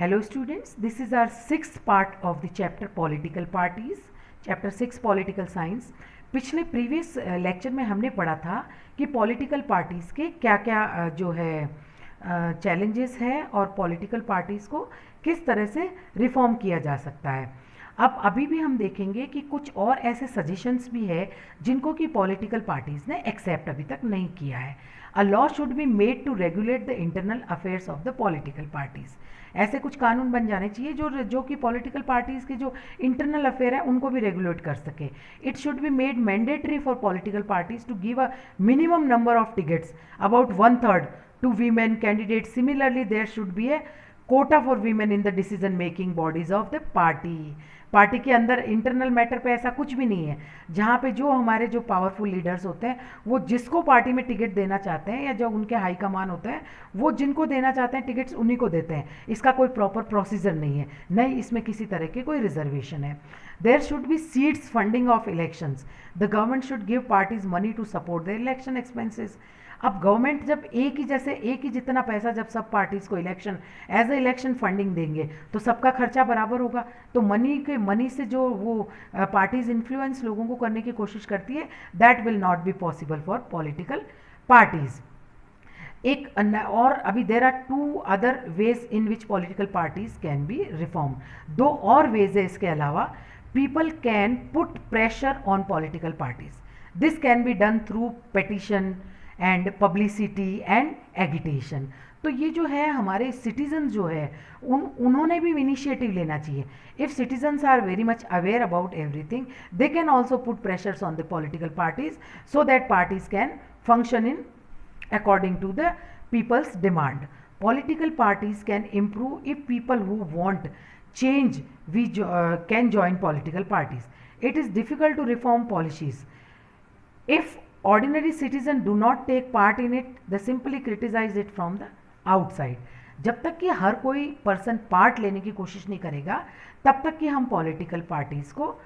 Hello students, this is our sixth part of the chapter Political Parties, chapter 6 Political Science। पिछले previous lecture में हमने पढ़ा था कि पॉलिटिकल पार्टीज़ के क्या क्या जो है चैलेंजेस है और पॉलिटिकल पार्टीज़ को किस तरह से रिफॉर्म किया जा सकता है। अब अभी भी हम देखेंगे कि कुछ और ऐसे सजेशंस भी है जिनको कि पॉलिटिकल पार्टीज़ ने एक्सेप्ट अभी तक नहीं किया है। A law should be made to regulate the internal affairs of the political parties. ऐसे कुछ कानून बन जाने चाहिए जो कि पॉलिटिकल पार्टीज़ के जो इंटरनल अफेयर है उनको भी रेगुलेट कर सके। It should be made mandatory for political parties to give a minimum number of tickets about 1/3 to women candidates. Similarly, there should be a quota for women in the decision making bodies of the party. Party के अंदर internal matter पे ऐसा कुछ भी नहीं है जहाँ पे जो हमारे जो पावरफुल लीडर्स होते हैं वो जिसको पार्टी में टिकट देना चाहते हैं या जो उनके हाई कमान होते हैं वो जिनको देना चाहते हैं टिकट्स उन्हीं को देते हैं। इसका कोई प्रॉपर प्रोसीजर नहीं है, नहीं इसमें किसी तरह की कोई रिजर्वेशन है। There should be seats funding of elections. The government should give parties money to support the election expenses. अब गवर्नमेंट जब एक ही जितना पैसा जब सब पार्टीज़ को election as a election funding देंगे तो सबका खर्चा बराबर होगा। तो मनी से जो वो पार्टीज इन्फ्लुएंस लोगों को करने की कोशिश करती है, that will not be possible for political parties. और अभी there are two other ways in which political parties can be reform. दो और वेज है इसके अलावा। People can put pressure on political parties. This can be done through petition and publicity and agitation. तो ये जो है हमारे सिटीजन जो है उन्होंने भी इनिशिएटिव लेना चाहिए। If citizens are very much aware about everything they can also put pressures on the political parties so that parties can function in according to the people's demand. Political parties can improve if people who want change can join political parties. It is difficult to reform policies if ordinary citizens do not take part in it. They simply criticize it from the outside. जब तक कि हर कोई person part लेने की कोशिश नहीं करेगा तब तक कि हम पॉलिटिकल पार्टीज को